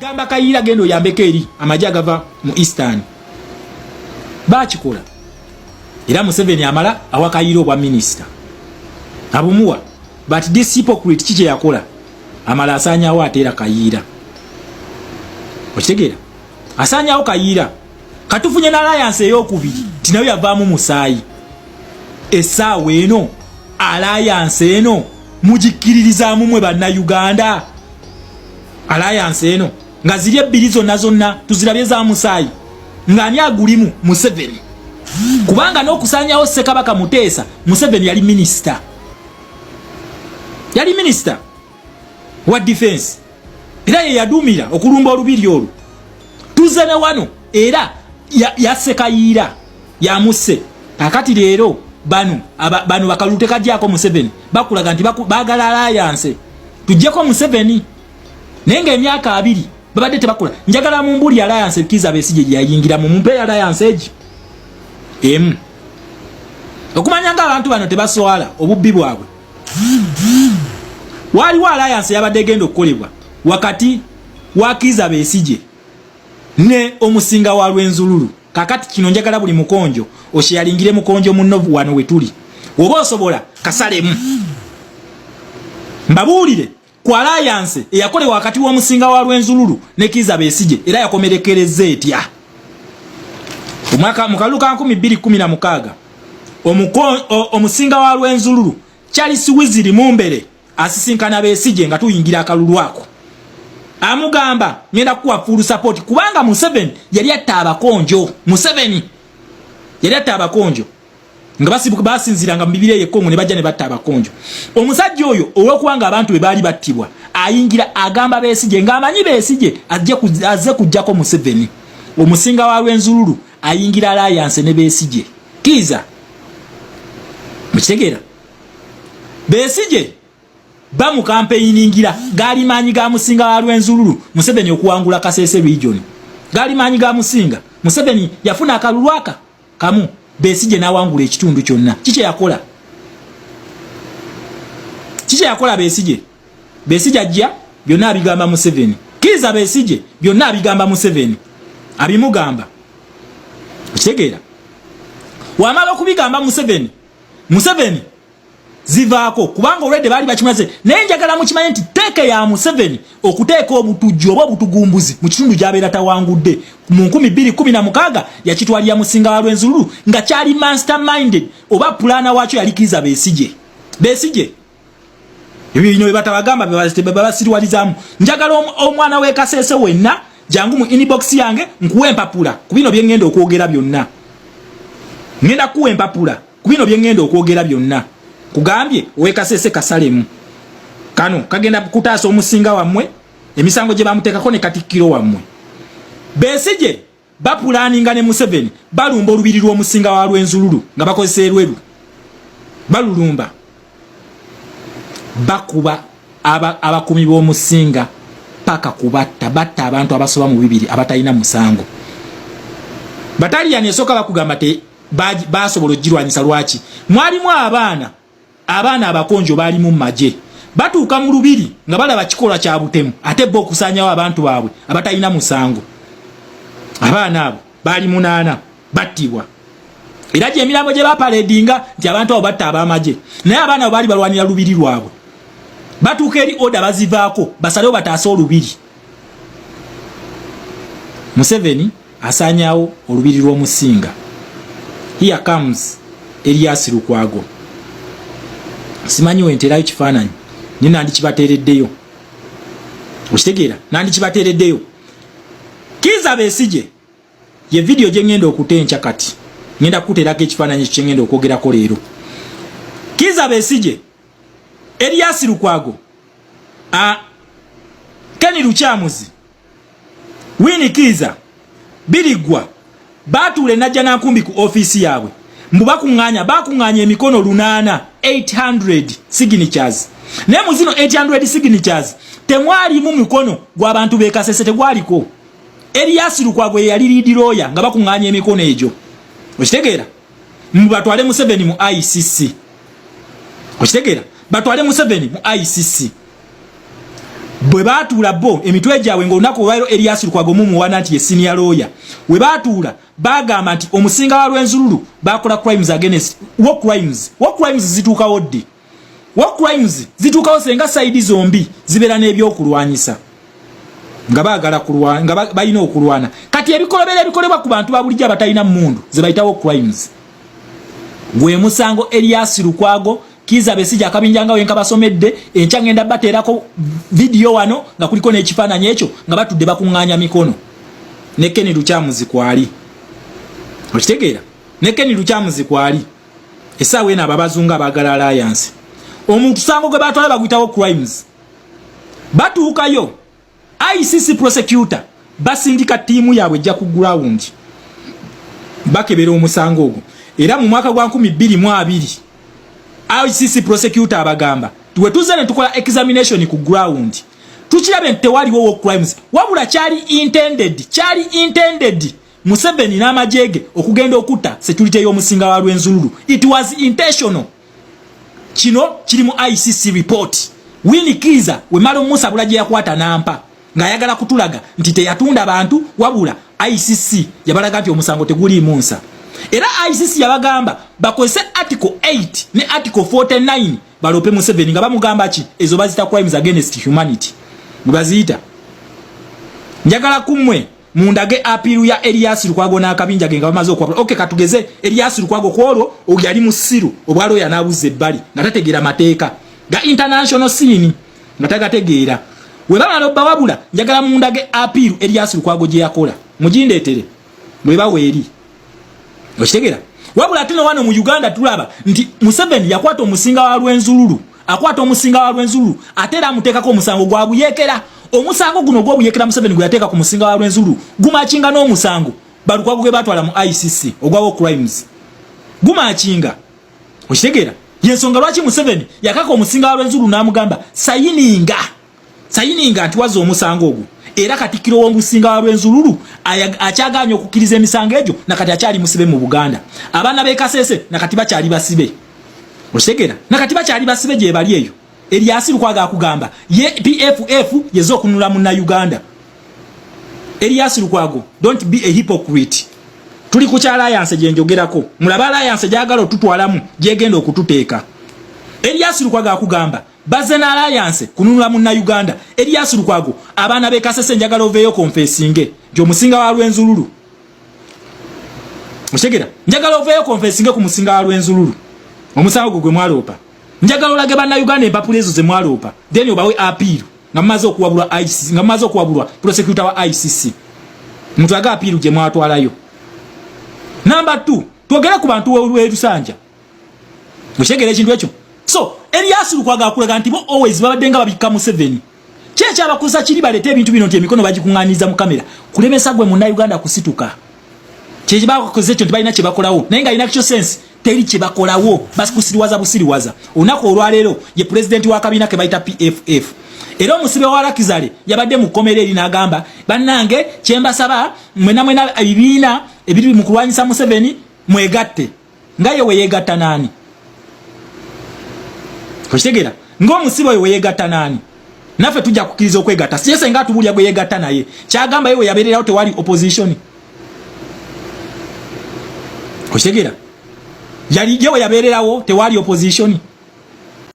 Gamba Kayira gendo yambeko eri amaja gava mu Eastern. Bakikola. Era Museveni amala awakayira obwa minister. Abumuwa. But this hypocrite kiche yakola. Amala asanya wa atera Kayira. Okitegera? Asanya awo Kayira. Katufunye na alliance ey'okubiri. Tinayo yavaamu musayi. Esaawe eno alliance eno mujikiririzaamu mwe banna Uganda. Alliance eno nga ziri ebbiri zonna tuzirabye za musayi ng'ani agulimu Museveni. Kubanga n'okusanyawo Ssekabaka Muteesa Museveni yali minister. Yali minister wa defense. Era ye yadumira okulumba olubiri olwo. Tuze ne wano era yasse Kayira yamusse. Akati leero bano bakalute kajjako Museveni bakulaga nti bagala alliance tujjeko Museveni. Nenge emyaka 2 babadde tebakola. Njagala mu mbuli alliance Kizza Besigye yayingira mu mumpe alliance eji. Okumanya nga abantu bano tebaswala obubbi bwabwe. Waliwo alliance yabadde genda okukolebwa wakati wa Kizza Besigye ne omusinga wa Lwenzululu. Kakati kino njagala buli mukonjo osheyalingire mukonjo munno wano wetuli. Oba osobola kasalemu. Mbabuulire ku alliance eyakolewa wakati w'omusinga wa Lwenzululu ne Kizza Besigye era yakomerekereza etya. Omwaka mukaluka 2016 omusinga wa Lwenzululu Charles Wiziri Mumbere asisinkana Besigye nga tuyingira akalulu ako. Amugamba ngenda kuwa full support kubanga Museveni yali atta abakonjo. Museveni yali atta abakonjo nga basinziranga mu Bibiliya y'ekkongo ne bajja ne batta abakonjo. Omusajja oyo olw'okubanga abantu be baali battibwa ayingira agamba Besigye ng'amanyi Besigye azze kujjako Museveni. Omusinga wa Lwenzululu ayingira alliance ne Besigye. Kizza mukitegeera Besigye bamu campaigningira gali manyi ga musinga wa Lwenzululu Museveni okuwangula Kasese region. Gali manyi ga musinga Museveni yafuna akalulwaka kamu Besigye nawangula ekitundu kyonna. Kiche yakola? Kiche yakola Besigye? Besigye ajja byonna abigamba Museveni. Kizza Besigye byonna abigamba Museveni. Abimugamba. Kitegeera? Wamala okubigamba Museveni zivaako kubanga already bali bakimaze naye njagala mukimanyi nti teke ya Museveni okuteeka obutujju oba obutugumbuzi mu kitundu gy'abeera tawangudde mu 2016 yakitwalira musinga wa Lwenzululu nga kyali masterminded oba pulana wakyo yali Kizza Besigye ebyo bino batabagamba babasiriwalizaamu. Njagala omwana we Kasese wenna jangu mu inbox yange nkuwe empapula ku bino bye ngenda okwogera byonna. Ngenda kuwe empapula ku bino bye ngenda okwogera byonna. Kugambye owe Kasese kasalemu kano kagenda kutaasa omusinga wammwe emisango gye bamuteekako ne Katikkiro wammwe. Besigye bapulaninga ne Museveni balumba olubiri lw'omusinga wa Lwenzululu nga bakozesa erweru balulumba bakuba abakumi b'omusinga paka kubatta batta abantu abasoba mu 2 abatalina musango. Bataliyani esooka bakugamba te basobola ogirwanyisa lwaki mwalimu abaana abakonjo bali mu maje batuuka mu lubiri nga balaba kikola kya butemu ate bo okusanyawo abantu baabwe abatalina musango. Abaana abo bali 8 battibwa era gye emirambo gye bapaledinga nti abantu abo batta ab'amaje naye abaana abo bali balwanira lubiri lwabwe batuuka eri oda bazivaako basalewo bataasa olubiri. Museveni asanyawo olubiri lw'omusinga. Here comes Erias Lukwago. Simanyi wenterayo kifaananyi ni nandi kibateereddeyo. Okitegeera nandi kibateereddeyo. Kizza Besigye ye video gye ngenda okutencha kati ngenda kuterako ekifaananyi kye ngenda okwogerako leero. Kizza Besigye Erias Lukwago Kenny Lukyamuzi Winnie Kizza Birigwa batule najja nankumbi ku office yaabwe mbu bakuŋŋaanya emikono 800 signatures. Ne mu zino 800 signatures temwalimu mikono gw'abantu be Kasese tegwaliko. Erias Lukwago yali lead lawyer nga bakuŋŋaanya emikono egyo. Okitegeera? Mbu batwale Museveni mu ICC. Okitegeera? Batwale Museveni mu ICC. bwe batuula bo emitwe gyabwe ng'olunaku olwairo Erias Lukwago mumuwana nti ye senior lawyer we batuula bagamba nti omusinga wa Lwenzululu bakola crimes against war crimes zituukawo ddi war crimes zituukawo senga side zombi zibeera n'ebyokulwanyisa nga baagala kulwana nga balina okulwana kati ebikolobera ebikolebwa ku bantu babulijjo abatalina mundu ze bayitawo crimes gwe musango Erias Lukwago Kiza Besigye akabinjanga wenka basomedde enkya ngenda bateerako video wano nga kuliko n'ekifaananyi ekyo nga batudde bakuŋŋaanya mikono ne Ken Lukyamuzi kwali okitegeera ne Ken Lukyamuzi kwali essaawa eno ababazunga abaagala alliance omuntu sango gwe batwala baguyitawo crimes batuukayo ICC prosecutor basindika tiimu yaabwe ejja ku ground bakebera omusango ogwo era mu mwaka gwa 2022 ICC prosecutor abagamba tuwe tuze ne tukola examination ku ground tukirabe nti tewaliwo war crimes wabula kyali intended Museveni n'amajege okugenda okutta security y'omusinga wa Lwenzululu. It was intentional. Kino kiri mu ICC report. Winnie Kiza we Malo Musa bulaje yakwata nampa nga yagala kutulaga nti teyatunda abantu wabula ICC yabalaga nti omusango teguli munsa. Era ICC yabagamba bakozese article 8 ne article 49 balope Museveni nga bamugamba ki ezo bazita crimes against humanity. Mubazita njagala kumwe mundage apiru ya Erias Lukwago n'akabinja genga bamaze okwapula. Okay katugeze Erias Lukwago kwolwo ogyali musiru obwalo yanabuze ebbali nga tategeera mateeka ga international scene nga tagategeera we baba lobba wabula njagala mundage apiru Erias Lukwago gye yakola mujindeetere mwe baweeri okitegeera wabula tino wano mu Uganda tulaba nti Museveni yakwata omusinga wa Lwenzululu akwata omusinga wa Lwenzululu atera amuteekako omusango gwa buyekera. Omusango guno gwo buyekera Museveni gwe yateeka ku musinga wa Lwenzululu gumachinga n'omusango Balukwago gwe batwala mu ICC ogwawo crimes gumachinga okitegeera yensonga lwaki Museveni yakaka omusinga wa Lwenzululu n'amugamba sayininga nti wazo omusango ogwo era katikiro w'omusinga wa Lwenzululu akyaganya okukkiriza emisango egyo nakati akyali musibe mu Buganda abaana b'e Kasese nakati bakyali basibe okitegeera nakati bakyali basibe gye bali eyo. Erias Lukwago akugamba ye PFF yezo kunula mu na Uganda. Erias Lukwago don't be a hypocrite. Tuli ku kya alliance gye njogerako mulaba alliance gyagala tutwalamu gyegenda okututeeka. Erias Lukwago akugamba bazena alliance kunula mu na Uganda. Erias Lukwago abaana b'e Kasese njagala oveyo confessinge nti omusinga wa Lwenzululu oshegera njagala oveyo confessinge ku musinga wa Lwenzululu omusango gwe mwalopa njagala olage banna Uganda empapula ezo ze mwalopa then obawe appeal nga maze okuwabulwa ICC nga maze okuwabulwa prosecutor wa ICC muntu aga appeal gye mwatwalayo. Number 2 twogera ku bantu w'Elusanja mushegere ekintu ekyo so Erias Lukwago akulaga nti bo always babadde nga babikka Museveni kyecha abakusa kiri balete ebintu bino nti emikono bagikuŋŋaaniza mu kamera kulemesa gwe munna Uganda kusituka kyechi bakoze ekyo ntibalina kye bakolawo naye nga alina kyo sense teri kye bakolawo basi busiriwaza olunaku olwaleero ye president wa kabina ke bayita PFF era omusibe wa Lakizale yabadde mu komere eri n'agamba bannange kyembasaba mwena ebibiina ebiri mu kulwanyisa Museveni mwegatte nga ye weyegatta nani okitegeera ng'omusibe oyo weyegatta nani naffe tujja kukkiriza okwegatta siyese nga tubulya gwe yegatta naye kyagamba yewe yabeererawo tewali opposition okitegeera yali yewe yabeererawo tewali opposition